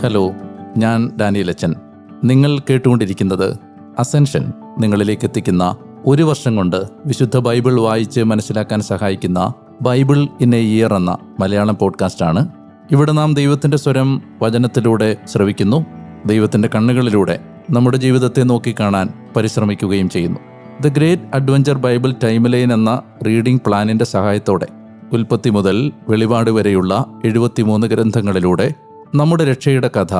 Hello, ഞാൻ Daniel അച്ചൻ. നിങ്ങൾ കേട്ടുകൊണ്ടിരിക്കുന്നത് അസെൻഷൻ നിങ്ങളിലേക്ക് എത്തിക്കുന്ന ഒരു വർഷം കൊണ്ട് വിശുദ്ധ ബൈബിൾ വായിച്ച് മനസ്സിലാക്കാൻ സഹായിക്കുന്ന ബൈബിൾ ഇൻ എ ഇയർ എന്ന മലയാളം പോഡ്കാസ്റ്റാണ്. ഇവിടെ നാം ദൈവത്തിൻ്റെ സ്വരം വചനത്തിലൂടെ ശ്രവിക്കുന്നു. ദൈവത്തിൻ്റെ കണ്ണുകളിലൂടെ നമ്മുടെ ജീവിതത്തെ നോക്കിക്കാണാൻ പരിശ്രമിക്കുകയും ചെയ്യുന്നു. The great adventure Bible time line എന്ന റീഡിംഗ് പ്ലാനിൻ്റെ സഹായത്തോടെ ഉൽപ്പത്തി മുതൽ വെളിപാട് വരെയുള്ള 73 ഗ്രന്ഥങ്ങളിലൂടെ നമ്മുടെ രക്ഷയുടെ കഥ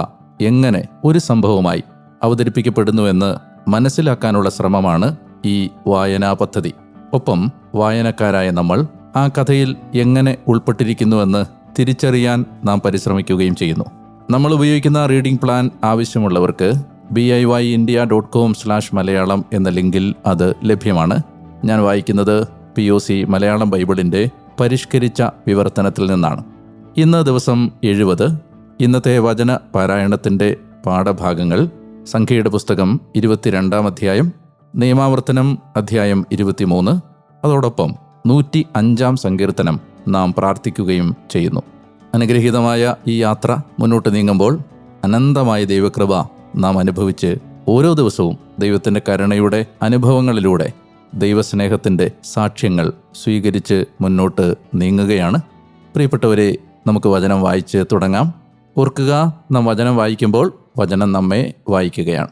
എങ്ങനെ ഒരു സംഭവമായി അവതരിപ്പിക്കപ്പെടുന്നുവെന്ന് മനസ്സിലാക്കാനുള്ള ശ്രമമാണ് ഈ വായനാ പദ്ധതി. ഒപ്പം വായനക്കാരായ നമ്മൾ ആ കഥയിൽ എങ്ങനെ ഉൾപ്പെട്ടിരിക്കുന്നുവെന്ന് തിരിച്ചറിയാൻ നാം പരിശ്രമിക്കുകയും ചെയ്യുന്നു. നമ്മൾ ഉപയോഗിക്കുന്ന റീഡിംഗ് പ്ലാൻ ആവശ്യമുള്ളവർക്ക് biyindia.com/മലയാളം എന്ന ലിങ്കിൽ അത് ലഭ്യമാണ്. ഞാൻ വായിക്കുന്നത് POC മലയാളം ബൈബിളിൻ്റെ പരിഷ്കരിച്ച വിവർത്തനത്തിൽ നിന്നാണ്. ഇന്ന് ദിവസം 70. ഇന്നത്തെ വചന പാരായണത്തിൻ്റെ പാഠഭാഗങ്ങൾ സംഖ്യയുടെ പുസ്തകം 22-ാം അധ്യായം, നിയമാവർത്തനം അധ്യായം 23, അതോടൊപ്പം 105-ാം സങ്കീർത്തനം നാം പ്രാർത്ഥിക്കുകയും ചെയ്യുന്നു. അനുഗ്രഹീതമായ ഈ യാത്ര മുന്നോട്ട് നീങ്ങുമ്പോൾ അനന്തമായ ദൈവകൃപ നാം അനുഭവിച്ച് ഓരോ ദിവസവും ദൈവത്തിൻ്റെ കരുണയുടെ അനുഭവങ്ങളിലൂടെ ദൈവസ്നേഹത്തിൻ്റെ സാക്ഷ്യങ്ങൾ സ്വീകരിച്ച് മുന്നോട്ട് നീങ്ങുകയാണ്. പ്രിയപ്പെട്ടവരെ, നമുക്ക് വചനം വായിച്ച് തുടങ്ങാം. ഓർക്കുക, നാം വചനം വായിക്കുമ്പോൾ വചനം നമ്മെ വായിക്കുകയാണ്.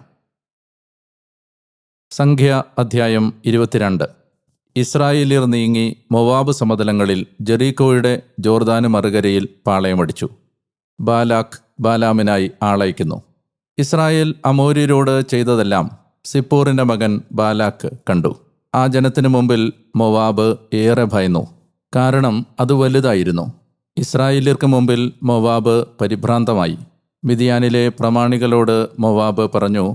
സംഖ്യ അധ്യായം 22. ഇസ്രായേല്യർ നീങ്ങി മോവാബ് സമതലങ്ങളിൽ ജെറീക്കോയുടെ ജോർദാന് മറുകരയിൽ പാളയമടിച്ചു. ബാലാക്ക് ബാലാമിനായി ആളയക്കുന്നു. ഇസ്രായേൽ അമോര്യരോട് ചെയ്തതെല്ലാം സിപ്പോറിൻ്റെ മകൻ ബാലാക്ക് കണ്ടു. ആ ജനത്തിനു മുമ്പിൽ മോവാബ് ഏറെ ഭയന്നു, കാരണം അത് വലുതായിരുന്നു. ഇസ്രായേല്യർക്ക് മുമ്പിൽ മോവാബ് പരിഭ്രാന്തമായി. മിദിയാനിലെ പ്രമാണികളോട് മോവാബ് പറഞ്ഞു,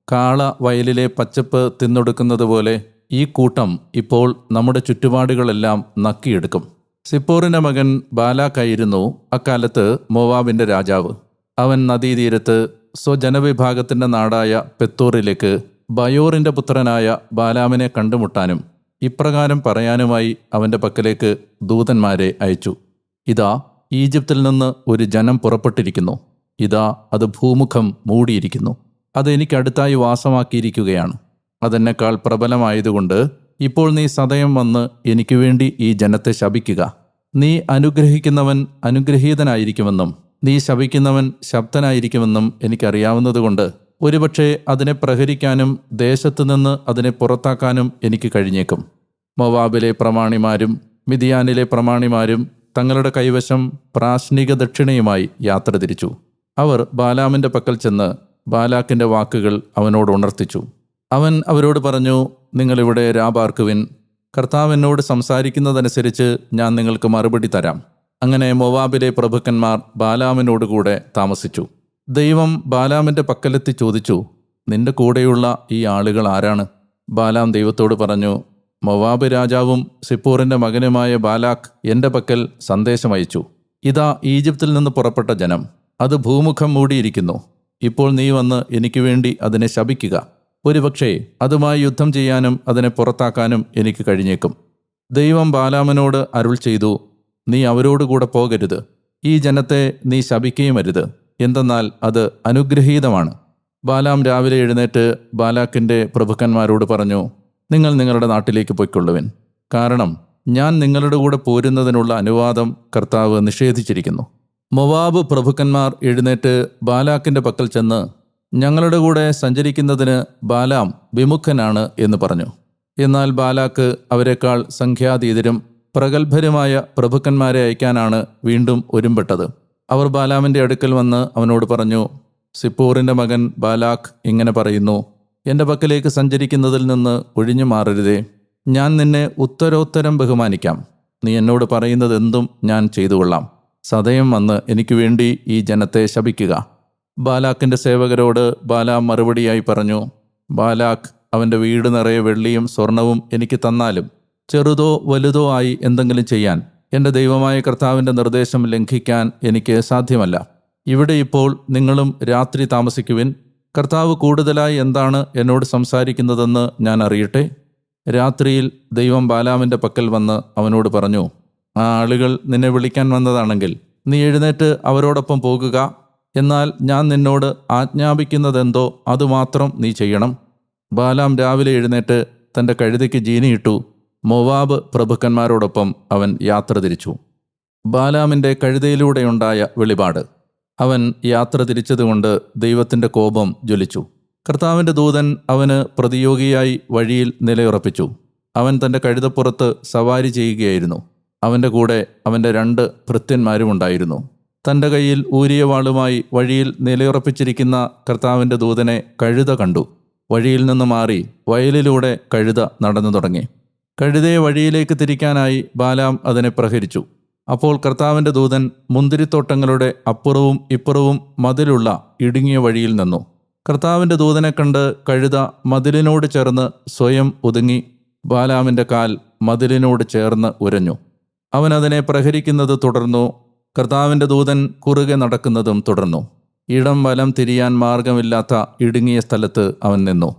കാള വയലിലെ പച്ചപ്പ് തിന്നൊടുക്കുന്നത് പോലെ ഈ കൂട്ടം ഇപ്പോൾ നമ്മുടെ ചുറ്റുപാടുകളെല്ലാം നക്കിയെടുക്കും. സിപ്പോറിൻ്റെ മകൻ ബാലാക്കായിരുന്നു അക്കാലത്ത് മോവാബിൻ്റെ രാജാവ്. അവൻ നദീതീരത്ത് സ്വജനവിഭാഗത്തിൻ്റെ നാടായ പെത്തോറിലേക്ക് ബയോറിൻ്റെ പുത്രനായ ബാലാമിനെ കണ്ടുമുട്ടാനും ഇപ്രകാരം പറയാനുമായി അവൻ്റെ പക്കലേക്ക് ദൂതന്മാരെ അയച്ചു. ഇതാ, ഈജിപ്തിൽ നിന്ന് ഒരു ജനം പുറപ്പെട്ടിരിക്കുന്നു. ഇതാ, അത് ഭൂമുഖം മൂടിയിരിക്കുന്നു. അത് എനിക്കടുത്തായി വാസമാക്കിയിരിക്കുകയാണ്. അതെന്നെക്കാൾ പ്രബലമായതുകൊണ്ട് ഇപ്പോൾ നീ സദയം വന്ന് എനിക്ക് വേണ്ടി ഈ ജനത്തെ ശപിക്കുക. നീ അനുഗ്രഹിക്കുന്നവൻ അനുഗ്രഹീതനായിരിക്കുമെന്നും നീ ശപിക്കുന്നവൻ ശബ്ദനായിരിക്കുമെന്നും എനിക്കറിയാവുന്നതുകൊണ്ട് ഒരുപക്ഷെ അതിനെ പ്രഹരിക്കാനും ദേശത്തുനിന്ന് അതിനെ പുറത്താക്കാനും എനിക്ക് കഴിഞ്ഞേക്കും. മോവാബിലെ പ്രമാണിമാരും മിദിയാനിലെ പ്രമാണിമാരും തങ്ങളുടെ കൈവശം പ്രാശ്നിക ദക്ഷിണയുമായി യാത്ര തിരിച്ചു. അവർ ബാലാമിൻ്റെ പക്കൽ ചെന്ന് ബാലാക്കിൻ്റെ വാക്കുകൾ അവനോട് ഉണർത്തിച്ചു. അവൻ അവരോട് പറഞ്ഞു, നിങ്ങളിവിടെ രാപാർക്കുവിൻ. കർത്താവ് എന്നോട് സംസാരിക്കുന്നതനുസരിച്ച് ഞാൻ നിങ്ങൾക്ക് മറുപടി തരാം. അങ്ങനെ മോവാബിലെ പ്രഭുക്കന്മാർ ബാലാമിനോടുകൂടെ താമസിച്ചു. ദൈവം ബാലാമിൻ്റെ പക്കലെത്തി ചോദിച്ചു, നിന്റെ കൂടെയുള്ള ഈ ആളുകൾ ആരാണ്? ബാലാം ദൈവത്തോട് പറഞ്ഞു, മോവാബ് രാജാവും സിപ്പോറിൻ്റെ മകനുമായ ബാലാക്ക് എൻ്റെ പക്കൽ സന്ദേശമയച്ചു. ഇതാ, ഈജിപ്തിൽ നിന്ന് പുറപ്പെട്ട ജനം, അത് ഭൂമുഖം മൂടിയിരിക്കുന്നു. ഇപ്പോൾ നീ വന്ന് എനിക്ക് വേണ്ടി അതിനെ ശപിക്കുക. ഒരുപക്ഷേ അതുമായി യുദ്ധം ചെയ്യാനും അതിനെ പുറത്താക്കാനും എനിക്ക് കഴിഞ്ഞേക്കും. ദൈവം ബാലാമിനോട് അരുൾ ചെയ്തു, നീ അവരോടുകൂടെ പോകരുത്. ഈ ജനത്തെ നീ ശപിക്കുകയും അരുത്, എന്തെന്നാൽ അത് അനുഗ്രഹീതമാണ്. ബാലാം രാവിലെ എഴുന്നേറ്റ് ബാലാക്കിൻ്റെ പ്രഭുക്കന്മാരോട് പറഞ്ഞു, നിങ്ങൾ നിങ്ങളുടെ നാട്ടിലേക്ക് പൊയ്ക്കൊള്ളുവിൻ. കാരണം ഞാൻ നിങ്ങളുടെ കൂടെ പോരുന്നതിനുള്ള അനുവാദം കർത്താവ് നിഷേധിച്ചിരിക്കുന്നു. മോവാബ് പ്രഭുക്കന്മാർ എഴുന്നേറ്റ് ബാലാക്കിൻ്റെ പക്കൽ ചെന്ന്, ഞങ്ങളുടെ കൂടെ സഞ്ചരിക്കുന്നതിന് ബാലാം വിമുഖനാണ് എന്ന് പറഞ്ഞു. എന്നാൽ ബാലാക്ക് അവരെക്കാൾ സംഖ്യാതീതരും പ്രഗത്ഭരുമായ പ്രഭുക്കന്മാരെ അയക്കാനാണ് വീണ്ടും ഒരുമ്പെട്ടത്. അവർ ബാലാമിൻ്റെ അടുക്കൽ വന്ന് അവനോട് പറഞ്ഞു, സിപ്പോറിൻ്റെ മകൻ ബാലാക്ക് ഇങ്ങനെ പറയുന്നു, എൻ്റെ പക്കലേക്ക് സഞ്ചരിക്കുന്നതിൽ നിന്ന് ഒഴിഞ്ഞു മാറരുതേ. ഞാൻ നിന്നെ ഉത്തരോത്തരം ബഹുമാനിക്കാം. നീ എന്നോട് പറയുന്നതെന്തും ഞാൻ ചെയ്തുകൊള്ളാം. സദയം വന്ന് എനിക്ക് വേണ്ടി ഈ ജനത്തെ ശപിക്കുക. ബാലാക്കിൻ്റെ സേവകരോട് ബാലാം മറുപടിയായി പറഞ്ഞു, ബാലാക്ക് അവൻ്റെ വീട് നിറയെ വെള്ളിയും സ്വർണവും എനിക്ക് തന്നാലും ചെറുതോ വലുതോ ആയി എന്തെങ്കിലും ചെയ്യാൻ എൻ്റെ ദൈവമായ കർത്താവിൻ്റെ നിർദ്ദേശം ലംഘിക്കാൻ എനിക്ക് സാധ്യമല്ല. ഇവിടെ ഇപ്പോൾ നിങ്ങളും രാത്രി താമസിക്കുവിൻ. കർത്താവ് കൂടുതലായി എന്താണ് എന്നോട് സംസാരിക്കുന്നതെന്ന് ഞാൻ അറിയട്ടെ. രാത്രിയിൽ ദൈവം ബാലാമിൻ്റെ പക്കൽ വന്ന് അവനോട് പറഞ്ഞു, ആ ആളുകൾ നിന്നെ വിളിക്കാൻ വന്നതാണെങ്കിൽ നീ എഴുന്നേറ്റ് അവരോടൊപ്പം പോകുക. എന്നാൽ ഞാൻ നിന്നോട് ആജ്ഞാപിക്കുന്നതെന്തോ അതുമാത്രം നീ ചെയ്യണം. ബാലാം രാവിലെ എഴുന്നേറ്റ് തൻ്റെ കഴുതയ്ക്ക് ജീനിയിട്ടു. മോവാബ് പ്രഭുക്കന്മാരോടൊപ്പം അവൻ യാത്ര തിരിച്ചു. ബാലാമിൻ്റെ കഴുതയിലൂടെയുണ്ടായ വെളിപാട്. അവൻ യാത്ര തിരിച്ചതുകൊണ്ട് ദൈവത്തിൻ്റെ കോപം ജ്വലിച്ചു. കർത്താവിൻ്റെ ദൂതൻ അവന് പ്രതിയോഗിയായി വഴിയിൽ നിലയുറപ്പിച്ചു. അവൻ തൻ്റെ കഴുതപ്പുറത്ത് സവാരി ചെയ്യുകയായിരുന്നു. അവൻ്റെ കൂടെ അവൻ്റെ 2 ഭൃത്യന്മാരുമുണ്ടായിരുന്നു. തൻ്റെ കയ്യിൽ ഊരിയ വാളുമായി വഴിയിൽ നിലയുറപ്പിച്ചിരിക്കുന്ന കർത്താവിൻ്റെ ദൂതനെ കഴുത കണ്ടു. വഴിയിൽ നിന്ന് മാറി വയലിലൂടെ കഴുത നടന്നു തുടങ്ങി. കഴുതയെ വഴിയിലേക്ക് തിരിക്കാനായി ബാലാം അതിനെ പ്രഹരിച്ചു. അപ്പോൾ കർത്താവിൻ്റെ ദൂതൻ മുന്തിരിത്തോട്ടങ്ങളുടെ അപ്പുറവും ഇപ്പുറവും മതിലുള്ള ഇടുങ്ങിയ വഴിയിൽ നിന്നു. കർത്താവിൻ്റെ ദൂതനെ കണ്ട് കഴുത മതിലിനോട് ചേർന്ന് സ്വയം ഒതുങ്ങി. ബാലാമിൻ്റെ കാൽ മതിലിനോട് ചേർന്ന് ഉരഞ്ഞു. അവൻ അതിനെ പ്രഹരിക്കുന്നത് തുടർന്നു. കർത്താവിൻ്റെ ദൂതൻ കുറുകെ നടക്കുന്നതും തുടർന്നു. ഇടം വലം തിരിയാൻ മാർഗമില്ലാത്ത ഇടുങ്ങിയ സ്ഥലത്ത് അവൻ നിന്നു.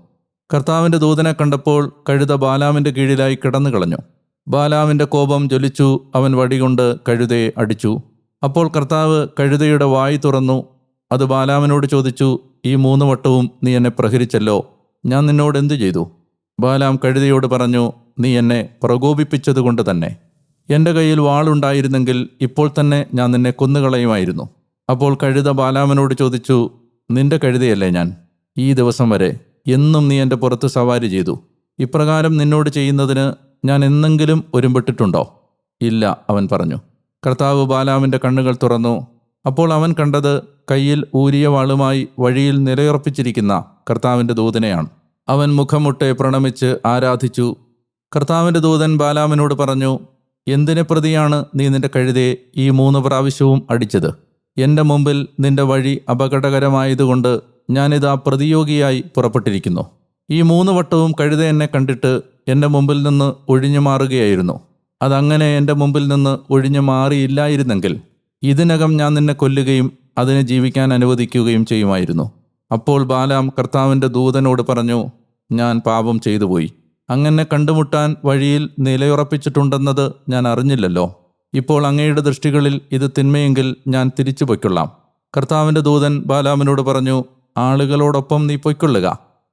കർത്താവിൻ്റെ ദൂതനെ കണ്ടപ്പോൾ കഴുത ബാലാമിൻ്റെ കീഴിലായി കിടന്നു കളഞ്ഞു. ബാലാമിൻ്റെ കോപം ജ്വലിച്ചു. അവൻ വടികൊണ്ട് കഴുതയെ അടിച്ചു. അപ്പോൾ കർത്താവ് കഴുതയുടെ വായി തുറന്നു. അത് ബാലാമിനോട് ചോദിച്ചു, ഈ 3 വട്ടവും നീ എന്നെ പ്രഹരിച്ചല്ലോ, ഞാൻ നിന്നോട് എന്തു ചെയ്തു? ബാലാം കഴുതയോട് പറഞ്ഞു, നീ എന്നെ പ്രകോപിപ്പിച്ചതുകൊണ്ട് തന്നെ. എൻ്റെ കയ്യിൽ വാളുണ്ടായിരുന്നെങ്കിൽ ഇപ്പോൾ തന്നെ ഞാൻ നിന്നെ കൊന്നുകളയുമായിരുന്നു. അപ്പോൾ കഴുത ബാലാമിനോട് ചോദിച്ചു, നിന്റെ കഴുതയല്ലേ ഞാൻ? ഈ ദിവസം വരെ എന്നും നീ എൻ്റെ പുറത്ത് സവാരി ചെയ്തു. ഇപ്രകാരം നിന്നോട് ചെയ്യുന്നതിന് ഞാൻ എന്നെങ്കിലും ഒരുമ്പെട്ടിട്ടുണ്ടോ? ഇല്ല, അവൻ പറഞ്ഞു. കർത്താവ് ബാലാമിൻ്റെ കണ്ണുകൾ തുറന്നു. അപ്പോൾ അവൻ കണ്ടത് കയ്യിൽ ഊരിയ വാളുമായി വഴിയിൽ നിലയുറപ്പിച്ചിരിക്കുന്ന കർത്താവിൻ്റെ ദൂതനെയാണ്. അവൻ മുഖമുട്ടെ പ്രണമിച്ച് ആരാധിച്ചു. കർത്താവിൻ്റെ ദൂതൻ ബാലാമിനോട് പറഞ്ഞു, എന്തിനെ പ്രതിയാണ് നീ നിന്റെ കഴുതയെ ഈ 3 പ്രാവശ്യവും അടിച്ചത്? എൻ്റെ മുമ്പിൽ നിന്റെ വഴി അപകടകരമായതുകൊണ്ട് ഞാനിതാ പ്രതിയോഗിയായി പുറപ്പെട്ടിരിക്കുന്നു. ഈ 3 വട്ടവും കഴുത എന്നെ കണ്ടിട്ട് എൻ്റെ മുമ്പിൽ നിന്ന് ഒഴിഞ്ഞു മാറുകയായിരുന്നു. അതങ്ങനെ എൻ്റെ മുമ്പിൽ നിന്ന് ഒഴിഞ്ഞു മാറിയില്ലായിരുന്നെങ്കിൽ ഇതിനകം ഞാൻ നിന്നെ കൊല്ലുകയും അതിനെ ജീവിക്കാൻ അനുവദിക്കുകയും ചെയ്യുമായിരുന്നു. അപ്പോൾ ബാലാം കർത്താവിൻ്റെ ദൂതനോട് പറഞ്ഞു, ഞാൻ പാപം ചെയ്തുപോയി. അങ്ങനെ കണ്ടുമുട്ടാൻ വഴിയിൽ നിലയുറപ്പിച്ചിട്ടുണ്ടെന്നത് ഞാൻ അറിഞ്ഞില്ലല്ലോ. ഇപ്പോൾ അങ്ങയുടെ ദൃഷ്ടികളിൽ ഇത് തിന്മയെങ്കിൽ ഞാൻ തിരിച്ചു പൊയ്ക്കൊള്ളാം. കർത്താവിൻ്റെ ദൂതൻ ബാലാമിനോട് പറഞ്ഞു, ആളുകളോടൊപ്പം നീ പൊയ്ക്കൊള്ളുക.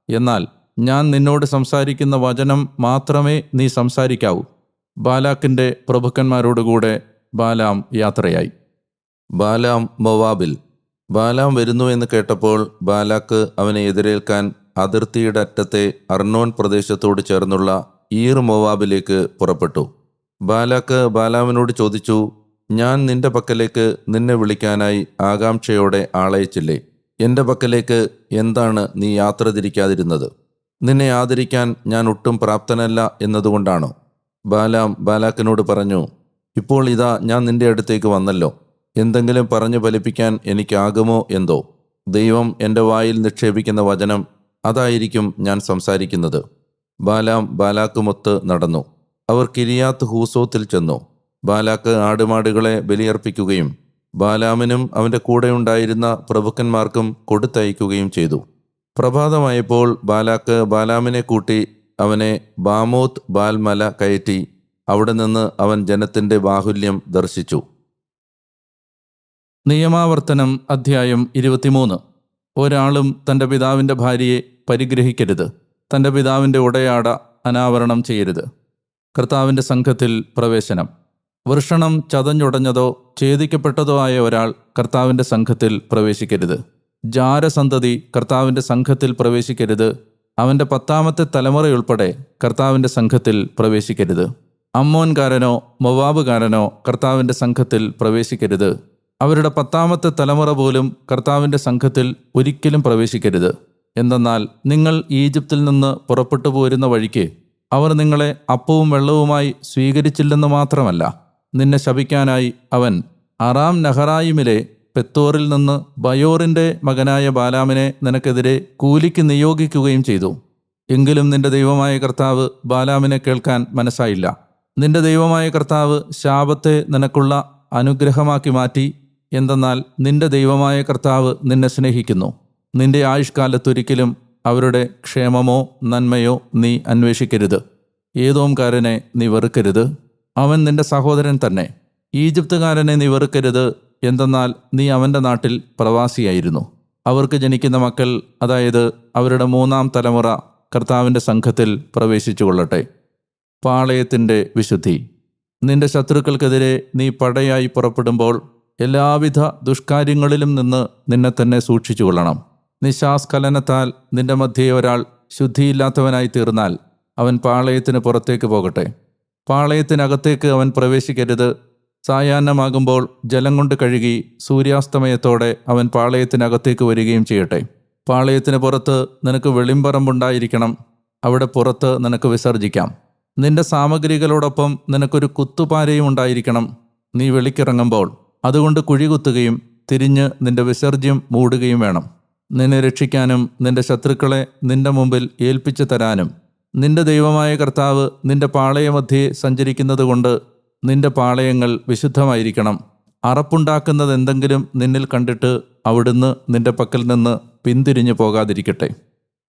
എന്നാൽ ഞാൻ നിന്നോട് സംസാരിക്കുന്ന വചനം മാത്രമേ നീ സംസാരിക്കാവൂ. ബാലാക്കിൻ്റെ പ്രഭുക്കന്മാരോടുകൂടെ ബാലാം യാത്രയായി. ബാലാം മോവാബിൽ. ബാലാം വരുന്നു എന്ന് കേട്ടപ്പോൾ ബാലാക്ക് അവനെ എതിരേൽക്കാൻ അതിർത്തിയുടെ അറ്റത്തെ അർണോൻ പ്രദേശത്തോട് ചേർന്നുള്ള ഈർ മോവാബിലേക്ക് പുറപ്പെട്ടു. ബാലാക്ക് ബാലാമിനോട് ചോദിച്ചു, ഞാൻ നിന്റെ പക്കലേക്ക് നിന്നെ വിളിക്കാനായി ആകാംക്ഷയോടെ ആളയച്ചില്ലേ? എൻ്റെ പക്കലേക്ക് എന്താണ് നീ യാത്ര തിരിക്കാതിരുന്നത്? നിന്നെ ആദരിക്കാൻ ഞാൻ ഒട്ടും പ്രാപ്തനല്ല എന്നതുകൊണ്ടാണോ? ബാലാം ബാലാക്കിനോട് പറഞ്ഞു, ഇപ്പോൾ ഇതാ ഞാൻ നിന്റെ അടുത്തേക്ക് വന്നല്ലോ. എന്തെങ്കിലും പറഞ്ഞു ഫലിപ്പിക്കാൻ എനിക്കാകുമോ എന്തോ? ദൈവം എൻ്റെ വായിൽ നിക്ഷേപിക്കുന്ന വചനം അതായിരിക്കും ഞാൻ സംസാരിക്കുന്നത്. ബാലാം ബാലാക്കുമൊത്ത് നടന്നു. അവർ കിരിയാത്ത് ഹൂസോത്തിൽ ചെന്നു. ബാലാക്ക് ആടുമാടുകളെ ബലിയർപ്പിക്കുകയും ബാലാമിനും അവൻ്റെ കൂടെയുണ്ടായിരുന്ന പ്രഭുക്കന്മാർക്കും കൊടുത്തയക്കുകയും ചെയ്തു. പ്രഭാതമായപ്പോൾ ബാലാക്ക് ബാലാമിനെ കൂട്ടി അവനെ ബാമോത്ത് ബാൽമല കയറ്റി. അവിടെ നിന്ന് അവൻ ജനത്തിൻ്റെ ബാഹുല്യം ദർശിച്ചു. നിയമാവർത്തനം അധ്യായം 23. ഒരാളും തൻ്റെ പിതാവിൻ്റെ ഭാര്യയെ പരിഗ്രഹിക്കരുത്. തൻ്റെ പിതാവിൻ്റെ ഉടയാട അനാവരണം ചെയ്യരുത്. കർത്താവിൻ്റെ സംഘത്തിൽ പ്രവേശനം. വൃഷണം ചതഞ്ഞുടഞ്ഞതോ ഛേദിക്കപ്പെട്ടതോ ആയ ഒരാൾ കർത്താവിൻ്റെ സംഘത്തിൽ പ്രവേശിക്കരുത്. ജാരസന്തതി കർത്താവിൻ്റെ സംഘത്തിൽ പ്രവേശിക്കരുത്. അവൻ്റെ 10ാമത്തെ തലമുറയുൾപ്പെടെ കർത്താവിൻ്റെ സംഘത്തിൽ പ്രവേശിക്കരുത്. അമ്മോൻകാരനോ മൊവാബുകാരനോ കർത്താവിൻ്റെ സംഘത്തിൽ പ്രവേശിക്കരുത്. അവരുടെ 10ാമത്തെ തലമുറ പോലും കർത്താവിൻ്റെ സംഘത്തിൽ ഒരിക്കലും പ്രവേശിക്കരുത്. എന്തെന്നാൽ നിങ്ങൾ ഈജിപ്തിൽ നിന്ന് പുറപ്പെട്ടു പോരുന്ന വഴിക്ക് അവർ നിങ്ങളെ അപ്പവും വെള്ളവുമായി സ്വീകരിച്ചില്ലെന്ന് മാത്രമല്ല, നിന്നെ ശപിക്കാനായി അവൻ അറാം നഹറായിമിലെ പെത്തോറിൽ നിന്ന് ബയോറിൻ്റെ മകനായ ബാലാമിനെ നിനക്കെതിരെ കൂലിക്ക് നിയോഗിക്കുകയും ചെയ്തു. എങ്കിലും നിന്റെ ദൈവമായ കർത്താവ് ബാലാമിനെ കേൾക്കാൻ മനസ്സായില്ല. നിന്റെ ദൈവമായ കർത്താവ് ശാപത്തെ നിനക്കുള്ള അനുഗ്രഹമാക്കി മാറ്റി. എന്തെന്നാൽ നിന്റെ ദൈവമായ കർത്താവ് നിന്നെ സ്നേഹിക്കുന്നു. നിന്റെ ആയുഷ്കാലത്തൊരിക്കലും അവരുടെ ക്ഷേമമോ നന്മയോ നീ അന്വേഷിക്കരുത്. ഏദോംകാരനെ നീ വെറുക്കരുത്, അവൻ നിന്റെ സഹോദരൻ തന്നെ. ഈജിപ്തുകാരനെ നീ വെറുക്കരുത്, എന്തെന്നാൽ നീ അവൻ്റെ നാട്ടിൽ പ്രവാസിയായിരുന്നു. അവർക്ക് ജനിക്കുന്ന മക്കൾ, അതായത് അവരുടെ 3-ാം തലമുറ കർത്താവിൻ്റെ സംഘത്തിൽ പ്രവേശിച്ചു കൊള്ളട്ടെ. പാളയത്തിൻ്റെ വിശുദ്ധി. നിന്റെ ശത്രുക്കൾക്കെതിരെ നീ പടയായി പുറപ്പെടുമ്പോൾ എല്ലാവിധ ദുഷ്കാര്യങ്ങളിലും നിന്ന് നിന്നെ തന്നെ സൂക്ഷിച്ചു കൊള്ളണം. നിശാസ്ഖലനത്താൽ നിന്റെ മധ്യേ ഒരാൾ ശുദ്ധിയില്ലാത്തവനായി തീർന്നാൽ അവൻ പാളയത്തിന് പുറത്തേക്ക് പോകട്ടെ. പാളയത്തിനകത്തേക്ക് അവൻ പ്രവേശിക്കരുത്. സായാഹ്നമാകുമ്പോൾ ജലം കൊണ്ട് കഴുകി സൂര്യാസ്തമയത്തോടെ അവൻ പാളയത്തിനകത്തേക്ക് വരികയും ചെയ്യട്ടെ. പാളയത്തിന് പുറത്ത് നിനക്ക് വെളിമ്പറമ്പുണ്ടായിരിക്കണം. അവിടെ പുറത്ത് നിനക്ക് വിസർജിക്കാം. നിന്റെ സാമഗ്രികളോടൊപ്പം നിനക്കൊരു കുത്തുപാരയും ഉണ്ടായിരിക്കണം. നീ വെളിക്കിറങ്ങുമ്പോൾ അതുകൊണ്ട് കുഴികുത്തുകയും തിരിഞ്ഞ് നിന്റെ വിസർജ്യം മൂടുകയും വേണം. നിന്നെ രക്ഷിക്കാനും നിന്റെ ശത്രുക്കളെ നിന്റെ മുമ്പിൽ ഏൽപ്പിച്ചു തരാനും നിന്റെ ദൈവമായ കർത്താവ് നിന്റെ പാളയമധ്യേ സഞ്ചരിക്കുന്നതുകൊണ്ട് നിന്റെ പാളയങ്ങൾ വിശുദ്ധമായിരിക്കണം. അറപ്പുണ്ടാക്കുന്നതെന്തെങ്കിലും നിന്നിൽ കണ്ടിട്ട് അവിടുന്ന് നിന്റെ പക്കൽ നിന്ന് പിന്തിരിഞ്ഞു പോകാതിരിക്കട്ടെ.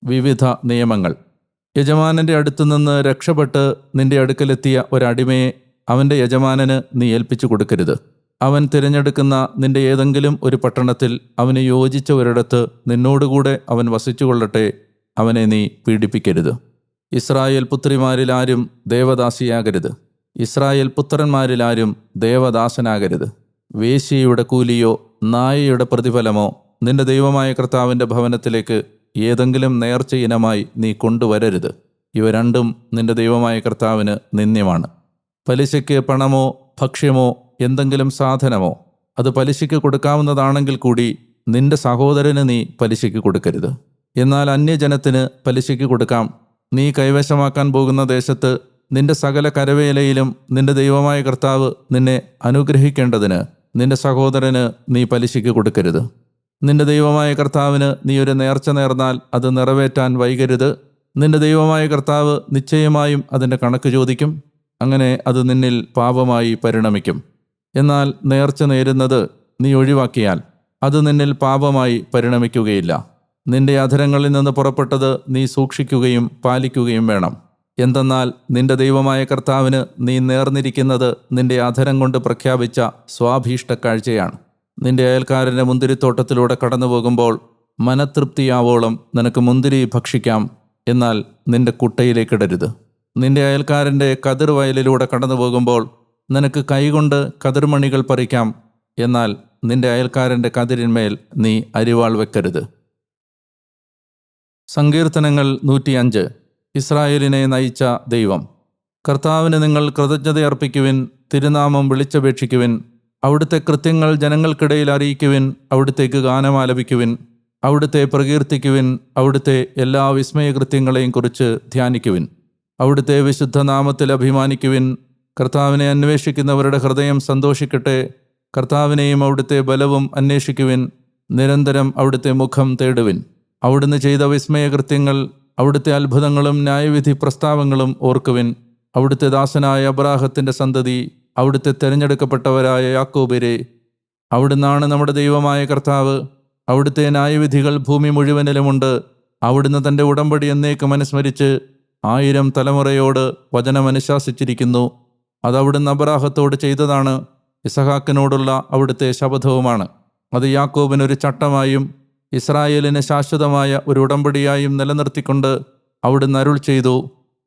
വിവിധ നിയമങ്ങൾ. യജമാനൻ്റെ അടുത്തുനിന്ന് രക്ഷപ്പെട്ട് നിന്റെ അടുക്കലെത്തിയ ഒരടിമയെ അവൻ്റെ യജമാനന് നീ ഏൽപ്പിച്ചു കൊടുക്കരുത്. അവൻ തിരഞ്ഞെടുക്കുന്ന നിന്റെ ഏതെങ്കിലും ഒരു പട്ടണത്തിൽ അവന് യോജിച്ച ഒരിടത്ത് നിന്നോടുകൂടെ അവൻ വസിച്ചുകൊള്ളട്ടെ. അവനെ നീ പീഡിപ്പിക്കരുത്. ഇസ്രായേൽ പുത്രിമാരിലാരും ദേവദാസിയാകരുത്. ഇസ്രായേൽ പുത്രന്മാരിലാരും ദേവദാസനാകരുത്. വേശ്യയുടെ കൂലിയോ നായയുടെ പ്രതിഫലമോ നിന്റെ ദൈവമായ കർത്താവിൻ്റെ ഭവനത്തിലേക്ക് ഏതെങ്കിലും നേർച്ച ഇനമായി നീ കൊണ്ടുവരരുത്. ഇവ രണ്ടും നിന്റെ ദൈവമായ കർത്താവിന് നിന്ദ്യമാണ്. പലിശയ്ക്ക് പണമോ ഭക്ഷ്യമോ എന്തെങ്കിലും സാധനമോ അത് പലിശയ്ക്ക് കൊടുക്കാവുന്നതാണെങ്കിൽ കൂടി നിന്റെ സഹോദരന് നീ പലിശയ്ക്ക് കൊടുക്കരുത്. എന്നാൽ അന്യജനത്തിന് പലിശയ്ക്ക് കൊടുക്കാം. നീ കൈവശമാക്കാൻ പോകുന്ന ദേശത്ത് നിന്റെ സകല കരവേലയിലും നിന്റെ ദൈവമായ കർത്താവ് നിന്നെ അനുഗ്രഹിക്കേണ്ടതിന് നിന്റെ സഹോദരന് നീ പലിശയ്ക്ക് കൊടുക്കരുത്. നിന്റെ ദൈവമായ കർത്താവിന് നീ ഒരു നേർച്ച നേർന്നാൽ അത് നിറവേറ്റാൻ വൈകരുത്. നിന്റെ ദൈവമായ കർത്താവ് നിശ്ചയമായും അതിൻ്റെ കണക്ക് ചോദിക്കും. അങ്ങനെ അത് നിന്നിൽ പാപമായി പരിണമിക്കും. എന്നാൽ നേർച്ച നേരുന്നത് നീ ഒഴിവാക്കിയാൽ അത് നിന്നിൽ പാപമായി പരിണമിക്കുകയില്ല. നിന്റെ അധരങ്ങളിൽ നിന്ന് പുറപ്പെട്ടത് നീ സൂക്ഷിക്കുകയും പാലിക്കുകയും വേണം. എന്തെന്നാൽ നിന്റെ ദൈവമായ കർത്താവിന് നീ നേർന്നിരിക്കുന്നത് നിന്റെ അധരം കൊണ്ട് പ്രഖ്യാപിച്ച സ്വാഭീഷ്ട കാഴ്ചയാണ്. നിന്റെ അയൽക്കാരൻ്റെ മുന്തിരിത്തോട്ടത്തിലൂടെ കടന്നു പോകുമ്പോൾ മനതൃപ്തിയാവോളം നിനക്ക് മുന്തിരി ഭക്ഷിക്കാം. എന്നാൽ നിന്റെ കുട്ടയിലേക്കിടരുത്. നിന്റെ അയൽക്കാരൻ്റെ കതിർ വയലിലൂടെ കടന്നു പോകുമ്പോൾ നിനക്ക് കൈകൊണ്ട് കതിർമണികൾ പറിക്കാം. എന്നാൽ നിന്റെ അയൽക്കാരൻ്റെ കതിരിന്മേൽ നീ അരിവാൾ വെക്കരുത്. സങ്കീർത്തനങ്ങൾ 105. ഇസ്രായേലിനെ നയിച്ച ദൈവം. കർത്താവിന് നിങ്ങൾ കൃതജ്ഞതയർപ്പിക്കുവിൻ. തിരുനാമം വിളിച്ചപേക്ഷിക്കുവിൻ. അവിടുത്തെ കൃത്യങ്ങൾ ജനങ്ങൾക്കിടയിൽ അറിയിക്കുവിൻ. അവിടുത്തേക്ക് ഗാനമാലപിക്കുവിൻ. അവിടുത്തെ പ്രകീർത്തിക്കുവിൻ. അവിടുത്തെ എല്ലാ വിസ്മയകൃത്യങ്ങളെയും കുറിച്ച് ധ്യാനിക്കുവിൻ. അവിടുത്തെ വിശുദ്ധ നാമത്തിൽ അഭിമാനിക്കുവിൻ. കർത്താവിനെ അന്വേഷിക്കുന്നവരുടെ ഹൃദയം സന്തോഷിക്കട്ടെ. കർത്താവിനെയും അവിടുത്തെ ബലവും അന്വേഷിക്കുവിൻ. നിരന്തരം അവിടുത്തെ മുഖം തേടുവിൻ. അവിടുന്ന് ചെയ്ത വിസ്മയകൃത്യങ്ങൾ, അവിടുത്തെ അത്ഭുതങ്ങളും ന്യായവിധി പ്രസ്താവങ്ങളും ഓർക്കുവിൻ. അവിടുത്തെ ദാസനായ അബ്രാഹത്തിൻ്റെ സന്തതി, അവിടുത്തെ തിരഞ്ഞെടുക്കപ്പെട്ടവരായ യാക്കോബിരെ. അവിടുന്നാണ് നമ്മുടെ ദൈവമായ കർത്താവ്. അവിടുത്തെ ന്യായവിധികൾ ഭൂമി മുഴുവനിലുമുണ്ട്. അവിടുന്ന് തൻ്റെ ഉടമ്പടി എന്നേക്കും അനുസ്മരിച്ച് 1000 തലമുറയോട് വചനം അനുശാസിച്ചിരിക്കുന്നു. അതവിടുന്ന് അബ്രാഹത്തോട് ചെയ്തതാണ്. ഇസഹാക്കിനോടുള്ള അവിടുത്തെ ശപഥവുമാണ്. അത് യാക്കോബിനൊരു ചട്ടമായും ഇസ്രായേലിന് ശാശ്വതമായ ഒരു ഉടമ്പടിയായും നിലനിർത്തിക്കൊണ്ട് അവിടുന്ന് അരുൾ ചെയ്തു,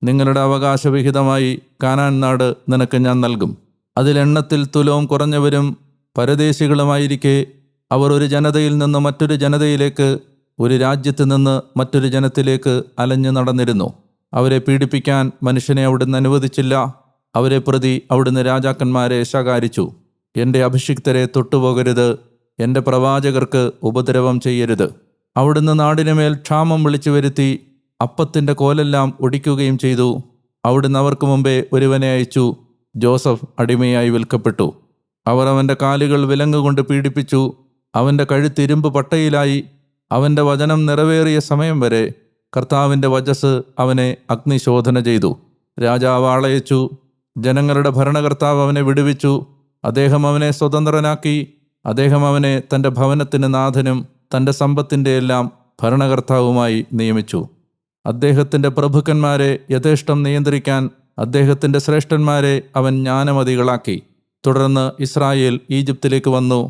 നിങ്ങളുടെ അവകാശവിഹിതമായി കാനാൻ നാട് നിനക്ക് ഞാൻ നൽകും. അതിൽ എണ്ണത്തിൽ തുലവും കുറഞ്ഞവരും പരദേശികളുമായിരിക്കെ അവർ ഒരു ജനതയിൽ നിന്ന് മറ്റൊരു ജനതയിലേക്ക്, ഒരു രാജ്യത്ത് നിന്ന് മറ്റൊരു ജനത്തിലേക്ക് അലഞ്ഞു നടന്നിരുന്നു. അവരെ പീഡിപ്പിക്കാൻ മനുഷ്യനെ അവിടുന്ന് അനുവദിച്ചില്ല. അവരെ പ്രതി അവിടുന്ന് രാജാക്കന്മാരെ ശകാരിച്ചു. എൻ്റെ അഭിഷിക്തരെ തൊട്ടുപോകരുത്, എൻ്റെ പ്രവാചകർക്ക് ഉപദ്രവം ചെയ്യരുത്. അവിടുന്ന് നാടിനുമേൽ ക്ഷാമം വിളിച്ചു വരുത്തി അപ്പത്തിൻ്റെ കോലെല്ലാം ഒടിക്കുകയും ചെയ്തു. അവിടുന്ന് അവർക്ക് മുമ്പേ ഒരുവനെ അയച്ചു. ജോസഫ് അടിമയായി വിൽക്കപ്പെട്ടു. അവർ അവൻ്റെ കാലുകൾ വിലങ്ങുകൊണ്ട് പീഡിപ്പിച്ചു. അവൻ്റെ കഴുത്തിരുമ്പ് പട്ടയിലായി. അവൻ്റെ വചനം നിറവേറിയ സമയം വരെ കർത്താവിൻ്റെ വചസ് അവനെ അഗ്നിശോധന ചെയ്തു. രാജാവ് ആളയച്ചു. ജനങ്ങളുടെ ഭരണകർത്താവ് അവനെ വിടുവിച്ചു. അദ്ദേഹം അവനെ സ്വതന്ത്രനാക്കി. അദ്ദേഹം അവനെ തൻ്റെ ഭവനത്തിന് നാഥനും തൻ്റെ സമ്പത്തിൻ്റെ എല്ലാം ഭരണകർത്താവുമായി നിയമിച്ചു. അദ്ദേഹത്തിൻ്റെ പ്രഭുക്കന്മാരെ യഥേഷ്ടം നിയന്ത്രിക്കാൻ അദ്ദേഹത്തിൻ്റെ ശ്രേഷ്ഠന്മാരെ അവൻ ജ്ഞാനമതികളാക്കി. തുടർന്ന് ഇസ്രായേൽ ഈജിപ്തിലേക്ക് വന്നു.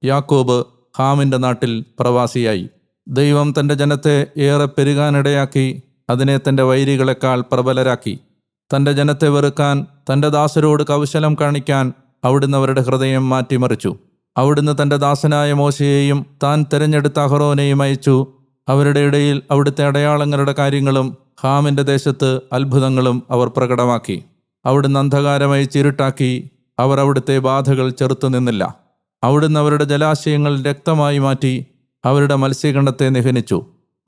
യാക്കോബ് ഹാമിൻ്റെ നാട്ടിൽ പ്രവാസിയായി. ദൈവം തൻ്റെ ജനത്തെ ഏറെ പെരുകാനിടയാക്കി അതിനെ തൻ്റെ വൈരികളെക്കാൾ പ്രബലരാക്കി. തൻ്റെ ജനത്തെ വെറുക്കാൻ, തൻ്റെ ദാസരോട് കൗശലം കാണിക്കാൻ അവിടുന്ന് അവരുടെ ഹൃദയം മാറ്റിമറിച്ചു. അവിടുന്ന് തൻ്റെ ദാസനായ മോശയെയും താൻ തിരഞ്ഞെടുത്ത അഹറോനെയും അയച്ചു. അവരുടെ ഇടയിൽ അവിടുത്തെ അടയാളങ്ങളുടെ കാര്യങ്ങളും ഹാമിൻ്റെ ദേശത്ത് അത്ഭുതങ്ങളും അവർ പ്രകടമാക്കി. അവിടുന്ന് അന്ധകാരമായി ചിരുട്ടാക്കി. അവർ അവിടുത്തെ ബാധകൾ ചെറുത്തു നിന്നില്ല. അവിടുന്ന് അവരുടെ ജലാശയങ്ങൾ രക്തമായി മാറ്റി അവരുടെ മത്സ്യഗണത്തെ നിഹനിച്ചു.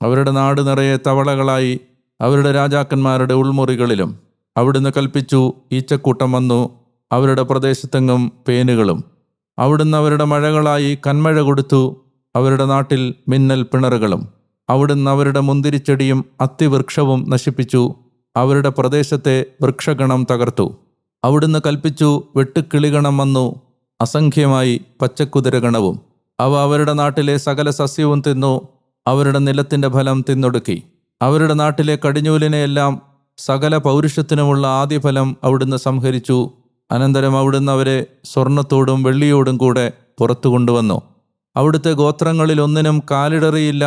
അവരുടെ നാട് നിറയെ തവളകളായി അവരുടെ രാജാക്കന്മാരുടെ ഉൾമുറികളിലും. അവിടുന്ന് കൽപ്പിച്ചു, ഈച്ചക്കൂട്ടം വന്നു. അവരുടെ പ്രദേശത്തെങ്ങും പേനുകളും. അവിടുന്ന് അവരുടെ മഴകളായി കന്മഴ കൊടുത്തു. അവരുടെ നാട്ടിൽ മിന്നൽ പിണറുകളും. അവിടുന്ന് അവരുടെ മുന്തിരിച്ചെടിയും അത്തിവൃക്ഷവും നശിപ്പിച്ചു. അവരുടെ പ്രദേശത്തെ വൃക്ഷഗണം തകർത്തു. അവിടുന്ന് കൽപ്പിച്ചു, വെട്ടുക്കിളിഗണം വന്നു. അസംഖ്യമായി പച്ചക്കുതിരഗണവും. അവ അവരുടെ നാട്ടിലെ സകല സസ്യവും തിന്നു. അവരുടെ നിലത്തിൻ്റെ ഫലം തിന്നൊടുക്കി. അവരുടെ നാട്ടിലെ കടിഞ്ഞൂലിനെയെല്ലാം സകല പൗരുഷത്തിനുമുള്ള ആദ്യഫലം അവിടുന്ന് സംഹരിച്ചു. അനന്തരം അവിടുന്ന് അവരെ സ്വർണത്തോടും വെള്ളിയോടും കൂടെ പുറത്തു കൊണ്ടുവന്നു. അവിടുത്തെ ഗോത്രങ്ങളിലൊന്നിനും കാലിടറിയില്ല.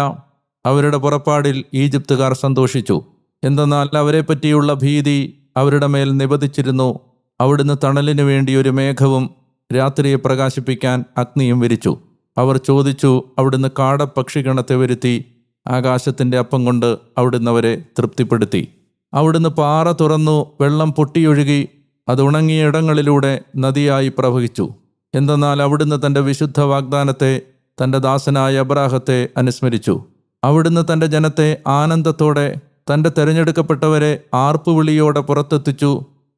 അവരുടെ പുറപ്പാടിൽ ഈജിപ്തുകാർ സന്തോഷിച്ചു. എന്തെന്നാൽ അവരെപ്പറ്റിയുള്ള ഭീതി അവരുടെ മേൽ നിപതിച്ചിരുന്നു. അവിടുന്ന് തണലിനു വേണ്ടി ഒരു മേഘവും രാത്രിയെ പ്രകാശിപ്പിക്കാൻ അഗ്നിയും വിരിച്ചു. അവർ ചോദിച്ചു, അവിടുന്ന് കാടപ്പക്ഷിഗണത്തെ വരുത്തി. ആകാശത്തിൻ്റെ അപ്പം കൊണ്ട് അവിടുന്ന് അവരെ തൃപ്തിപ്പെടുത്തി. അവിടുന്ന് പാറ തുറന്നു, വെള്ളം പൊട്ടിയൊഴുകി. അത് ഉണങ്ങിയ ഇടങ്ങളിലൂടെ നദിയായി പ്രവഹിച്ചു. എന്തെന്നാൽ അവിടുന്ന് തൻ്റെ വിശുദ്ധ വാഗ്ദാനത്തെ, തൻ്റെ ദാസനായ അബ്രാഹത്തെ അനുസ്മരിച്ചു. അവിടുന്ന് തൻ്റെ ജനത്തെ ആനന്ദത്തോടെ, തൻ്റെ തിരഞ്ഞെടുക്കപ്പെട്ടവരെ ആർപ്പുവിളിയോടെ പുറത്തെത്തിച്ചു.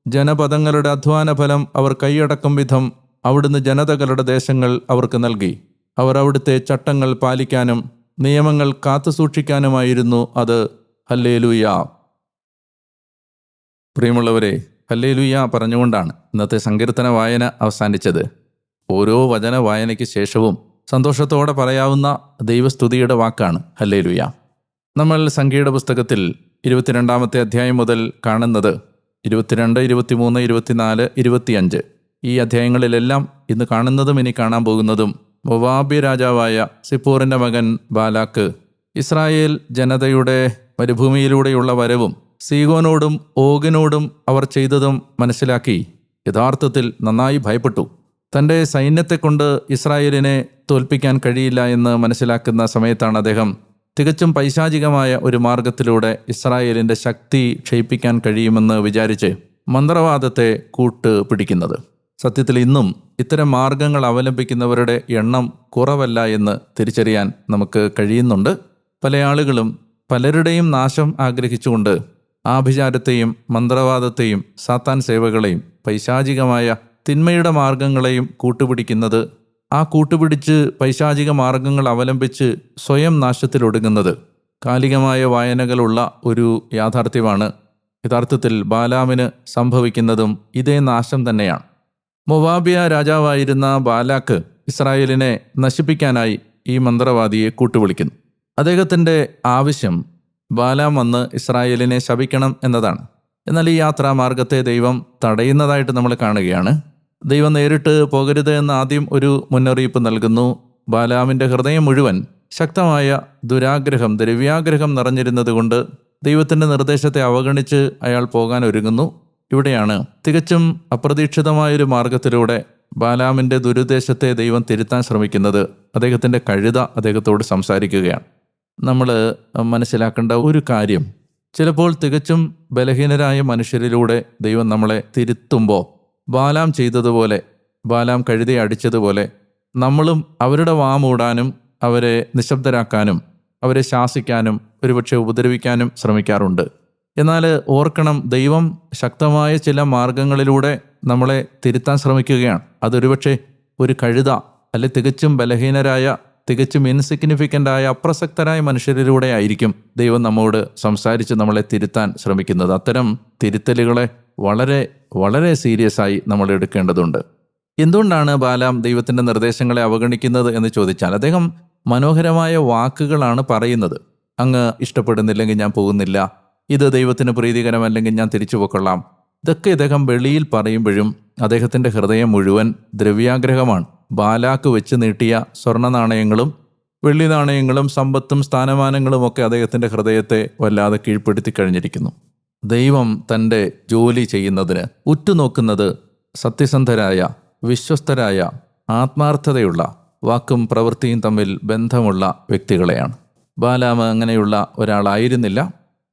ജനപദങ്ങളുടെ അധ്വാന ഫലം അവർ കൈയടക്കും വിധം അവിടുന്ന് ജനതകളുടെ ദേശങ്ങൾ അവർക്ക് നൽകി. അവർ അവിടുത്തെ ചട്ടങ്ങൾ പാലിക്കാനും നിയമങ്ങൾ കാത്തുസൂക്ഷിക്കാനുമായിരുന്നു അത്. ഹല്ലേലൂയ. പ്രിയമുള്ളവരെ, ഹല്ലേലൂയ പറഞ്ഞുകൊണ്ടാണ് ഇന്നത്തെ സങ്കീർത്തന വായന അവസാനിച്ചത്. ഓരോ വചന വായനയ്ക്ക് ശേഷവും സന്തോഷത്തോടെ പറയാവുന്ന ദൈവസ്തുതിയുടെ വാക്കാണ് ഹല്ലേലൂയ. നമ്മൾ സംഖ്യയുടെ പുസ്തകത്തിൽ 22-ാമത്തെ അധ്യായം മുതൽ കാണുന്നത് 22, 23, 24, 25 ഈ അധ്യായങ്ങളിലെല്ലാം ഇന്ന് കാണുന്നതും ഇനി കാണാൻ പോകുന്നതും മൊവാബ്യ രാജാവായ സിപ്പോറിൻ്റെ മകൻ ബാലാക്ക് ഇസ്രായേൽ ജനതയുടെ മരുഭൂമിയിലൂടെയുള്ള വരവും സീഹോനോടും ഓഗിനോടും അവർ ചെയ്തതും മനസ്സിലാക്കി യഥാർത്ഥത്തിൽ നന്നായി ഭയപ്പെട്ടു. തൻ്റെ സൈന്യത്തെക്കൊണ്ട് ഇസ്രായേലിനെ തോൽപ്പിക്കാൻ കഴിയില്ല എന്ന് മനസ്സിലാക്കുന്ന സമയത്താണ് അദ്ദേഹം തികച്ചും പൈശാചികമായ ഒരു മാർഗത്തിലൂടെ ഇസ്രായേലിൻ്റെ ശക്തി ക്ഷയിപ്പിക്കാൻ കഴിയുമെന്ന് വിചാരിച്ച് മന്ത്രവാദത്തെ കൂട്ടുപിടിക്കുന്നത്. സത്യത്തിൽ ഇന്നും ഇത്തരം മാർഗങ്ങൾ അവലംബിക്കുന്നവരുടെ എണ്ണം കുറവല്ല എന്ന് തിരിച്ചറിയാൻ നമുക്ക് കഴിയുന്നുണ്ട്. പല ആളുകളും പലരുടെയും നാശം ആഗ്രഹിച്ചുകൊണ്ട് ആഭിചാരത്തെയും മന്ത്രവാദത്തെയും സാത്താൻ സേവകളെയും പൈശാചികമായ തിന്മയുടെ മാർഗങ്ങളെയും കൂട്ടുപിടിക്കുന്നത്, ആ കൂട്ടുപിടിച്ച് പൈശാചിക മാർഗങ്ങൾ അവലംബിച്ച് സ്വയം നാശത്തിലൊടുങ്ങുന്നത് കാലികമായ വായനകളുള്ള ഒരു യാഥാർത്ഥ്യമാണ്. യഥാർത്ഥത്തിൽ ബാലാമിന് സംഭവിക്കുന്നതും ഇതേ നാശം തന്നെയാണ്. മൊവാബ്യ രാജാവായിരുന്ന ബാലാക്ക് ഇസ്രായേലിനെ നശിപ്പിക്കാനായി ഈ മന്ത്രവാദിയെ കൂട്ടുവിളിക്കുന്നു. അദ്ദേഹത്തിൻ്റെ ആവശ്യം ബാലാം വന്ന് ഇസ്രായേലിനെ ശപിക്കണം എന്നതാണ്. എന്നാൽ ഈ യാത്രാമാർഗത്തെ ദൈവം തടയുന്നതായിട്ട് നമ്മൾ കാണുകയാണ്. ദൈവം നേരിട്ട് പോകരുത് എന്ന് ആദ്യം ഒരു മുന്നറിയിപ്പ് നൽകുന്നു. ബാലാമിൻ്റെ ഹൃദയം മുഴുവൻ ശക്തമായ ദുരാഗ്രഹം, ദ്രവ്യാഗ്രഹം നിറഞ്ഞിരുന്നത് കൊണ്ട് ദൈവത്തിൻ്റെ നിർദ്ദേശത്തെ അവഗണിച്ച് അയാൾ പോകാൻ ഒരുങ്ങുന്നു. ഇവിടെയാണ് തികച്ചും അപ്രതീക്ഷിതമായൊരു മാർഗത്തിലൂടെ ബാലാമിൻ്റെ ദുരുദ്ദേശത്തെ ദൈവം തിരുത്താൻ ശ്രമിക്കുന്നത്. അദ്ദേഹത്തിൻ്റെ കഴുത അദ്ദേഹത്തോട് സംസാരിക്കുകയാണ്. നമ്മൾ മനസ്സിലാക്കേണ്ട ഒരു കാര്യം, ചിലപ്പോൾ തികച്ചും ബലഹീനരായ മനുഷ്യരിലൂടെ ദൈവം നമ്മളെ തിരുത്തുമ്പോൾ ബാലാം ചെയ്തതുപോലെ, ബാലാം കഴുതയെ അടിച്ചതുപോലെ നമ്മളും അവരുടെ വാ മൂടാനും അവരെ നിശബ്ദരാക്കാനും അവരെ ശാസിക്കാനും ഒരുപക്ഷെ ഉപദ്രവിക്കാനും ശ്രമിക്കാറുണ്ട്. എന്നാൽ ഓർക്കണം, ദൈവം ശക്തമായ ചില മാർഗങ്ങളിലൂടെ നമ്മളെ തിരുത്താൻ ശ്രമിക്കുകയാണ്. അതൊരുപക്ഷെ ഒരു കഴുത, അല്ലെ തികച്ചും ബലഹീനരായ, തികച്ചും ഇൻസിഗ്നിഫിക്കൻ്റായ, അപ്രസക്തരായ മനുഷ്യരിലൂടെ ആയിരിക്കും ദൈവം നമ്മോട് സംസാരിച്ച് നമ്മളെ തിരുത്താൻ ശ്രമിക്കുന്നത്. അത്തരം തിരുത്തലുകളെ വളരെ വളരെ സീരിയസ് ആയി നമ്മൾ എടുക്കേണ്ടതുണ്ട്. എന്തുകൊണ്ടാണ് ബാലാം ദൈവത്തിൻ്റെ നിർദ്ദേശങ്ങളെ അവഗണിക്കുന്നത് എന്ന് ചോദിച്ചാൽ, അദ്ദേഹം മനോഹരമായ വാക്കുകളാണ് പറയുന്നത്. അങ്ങ് ഇഷ്ടപ്പെടുന്നില്ലെങ്കിൽ ഞാൻ പോകുന്നില്ല, ഇത് ദൈവത്തിന് പ്രീതികരമല്ലെങ്കിൽ ഞാൻ തിരിച്ചു പോയിക്കൊള്ളാം. ഇതൊക്കെ ഇദ്ദേഹം വെളിയിൽ പറയുമ്പോഴും അദ്ദേഹത്തിൻ്റെ ഹൃദയം മുഴുവൻ ദ്രവ്യാഗ്രഹമാണ്. ബാലാക്ക് വെച്ച് നീട്ടിയ സ്വർണ്ണ നാണയങ്ങളും വെള്ളി നാണയങ്ങളും സമ്പത്തും സ്ഥാനമാനങ്ങളുമൊക്കെ അദ്ദേഹത്തിൻ്റെ ഹൃദയത്തെ വല്ലാതെ കീഴ്പ്പെടുത്തി കഴിഞ്ഞിരിക്കുന്നു. ദൈവം തൻ്റെ ജോലി ചെയ്യുന്നതിന് ഉറ്റുനോക്കുന്നത് സത്യസന്ധരായ, വിശ്വസ്തരായ, ആത്മാർത്ഥതയുള്ള, വാക്കും പ്രവൃത്തിയും തമ്മിൽ ബന്ധമുള്ള വ്യക്തികളെയാണ്. ബാലാം അങ്ങനെയുള്ള ഒരാളായിരുന്നില്ല.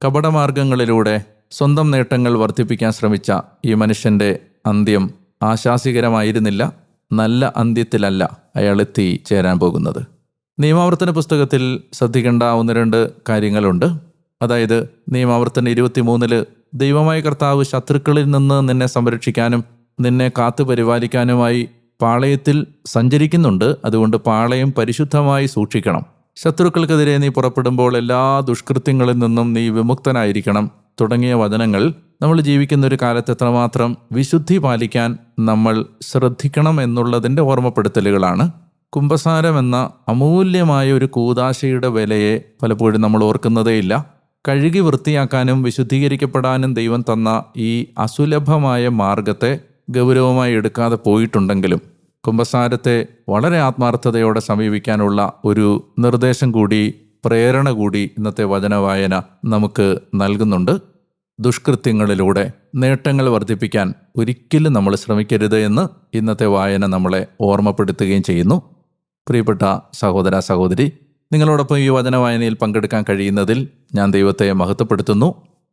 കപടമാർഗങ്ങളിലൂടെ സ്വന്തം നേട്ടങ്ങൾ വർദ്ധിപ്പിക്കാൻ ശ്രമിച്ച ഈ മനുഷ്യൻ്റെ അന്ത്യം ആശാസ്യകരമായിരുന്നില്ല. നല്ല അന്ത്യത്തിലല്ല അയാൾ എത്തിച്ചേരാൻ പോകുന്നത്. നിയമാവർത്തന പുസ്തകത്തിൽ ശ്രദ്ധിക്കേണ്ട 1-2 കാര്യങ്ങളുണ്ട്. അതായത് നിയമാവർത്തനം 23 ദൈവമായ കർത്താവ് ശത്രുക്കളിൽ നിന്ന് നിന്നെ സംരക്ഷിക്കാനും നിന്നെ കാത്തു പരിപാലിക്കാനുമായി പാളയത്തിൽ സഞ്ചരിക്കുന്നുണ്ട്. അതുകൊണ്ട് പാളയം പരിശുദ്ധമായി സൂക്ഷിക്കണം. ശത്രുക്കൾക്കെതിരെ നീ പുറപ്പെടുമ്പോൾ എല്ലാ ദുഷ്കൃത്യങ്ങളിൽ നിന്നും നീ വിമുക്തനായിരിക്കണം തുടങ്ങിയ വചനങ്ങൾ നമ്മൾ ജീവിക്കുന്ന ഒരു കാലത്ത് എത്രമാത്രം വിശുദ്ധി പാലിക്കാൻ നമ്മൾ ശ്രദ്ധിക്കണം എന്നുള്ളതിൻ്റെ ഓർമ്മപ്പെടുത്തലുകളാണ്. കുമ്പസാരം എന്ന അമൂല്യമായ ഒരു കൂദാശയുടെ വിലയെ പലപ്പോഴും നമ്മൾ ഓർക്കുന്നതേയില്ല. കഴുകി വൃത്തിയാക്കാനും വിശുദ്ധീകരിക്കപ്പെടാനും ദൈവം തന്ന ഈ അസുലഭമായ മാർഗത്തെ ഗൗരവമായി എടുക്കാതെ പോയിട്ടുണ്ടെങ്കിലും കുമ്പസാരത്തെ വളരെ ആത്മാർത്ഥതയോടെ സമീപിക്കാനുള്ള ഒരു നിർദ്ദേശം കൂടി, പ്രേരണ കൂടി ഇന്നത്തെ വചനവായന നമുക്ക് നൽകുന്നുണ്ട്. ദുഷ്കൃത്യങ്ങളിലൂടെ നേട്ടങ്ങൾ വർദ്ധിപ്പിക്കാൻ ഒരിക്കലും നമ്മൾ ശ്രമിക്കരുത് എന്ന് ഇന്നത്തെ വായന നമ്മളെ ഓർമ്മപ്പെടുത്തുകയും ചെയ്യുന്നു. പ്രിയപ്പെട്ട സഹോദര സഹോദരി, നിങ്ങളോടൊപ്പം ഈ വചനവായനയിൽ പങ്കെടുക്കാൻ കഴിയുന്നതിൽ ഞാൻ ദൈവത്തെ മഹത്വപ്പെടുത്തുന്നു.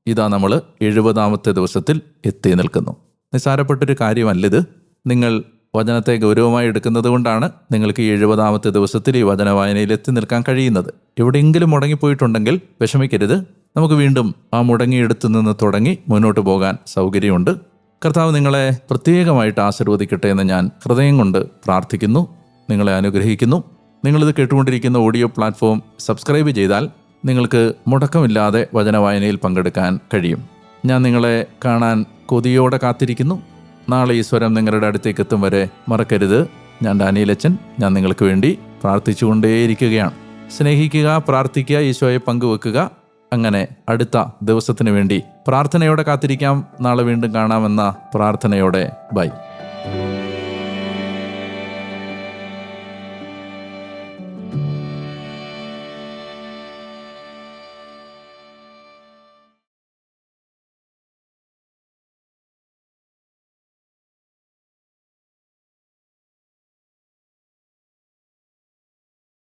ഇതാ നമ്മൾ 70ാമത്തെ ദിവസത്തിൽ എത്തി നിൽക്കുന്നു. നിസ്സാരപ്പെട്ടൊരു കാര്യമല്ലിത്. നിങ്ങൾ വചനത്തെ ഗൗരവമായി എടുക്കുന്നത് കൊണ്ടാണ് നിങ്ങൾക്ക് ഈ 70ാമത്തെ ദിവസത്തിൽ ഈ വചനവായനയിൽ എത്തി നിൽക്കാൻ കഴിയുന്നത്. എവിടെയെങ്കിലും മുടങ്ങിപ്പോയിട്ടുണ്ടെങ്കിൽ വിഷമിക്കരുത്. നമുക്ക് വീണ്ടും ആ മുടങ്ങിയെടുത്തു നിന്ന് തുടങ്ങി മുന്നോട്ട് പോകാൻ സൗകര്യമുണ്ട്. കർത്താവ് നിങ്ങളെ പ്രത്യേകമായിട്ട് ആശീർവദിക്കട്ടെ എന്ന് ഞാൻ ഹൃദയം കൊണ്ട് പ്രാർത്ഥിക്കുന്നു. നിങ്ങളെ അനുഗ്രഹിക്കുന്നു. നിങ്ങളിത് കേട്ടുകൊണ്ടിരിക്കുന്ന ഓഡിയോ പ്ലാറ്റ്ഫോം സബ്സ്ക്രൈബ് ചെയ്താൽ നിങ്ങൾക്ക് മുടക്കമില്ലാതെ വചനവായനയിൽ പങ്കെടുക്കാൻ കഴിയും. ഞാൻ നിങ്ങളെ കാണാൻ കൊതിയോടെ കാത്തിരിക്കുന്നു. നാളെ ഈ സ്വരം നിങ്ങളുടെ അടുത്തേക്ക് എത്തും വരെ മറക്കരുത്. ഞാൻ ഡാനിയലച്ചൻ. ഞാൻ നിങ്ങൾക്ക് വേണ്ടി പ്രാർത്ഥിച്ചുകൊണ്ടേയിരിക്കുകയാണ്. സ്നേഹിക്കുക, പ്രാർത്ഥിക്കുക, ഈശോയെ പങ്കുവെക്കുക. അങ്ങനെ അടുത്ത ദിവസത്തിന് വേണ്ടി പ്രാർത്ഥനയോടെ കാത്തിരിക്കാം. നാളെ വീണ്ടും കാണാമെന്ന പ്രാർത്ഥനയോടെ ബൈ.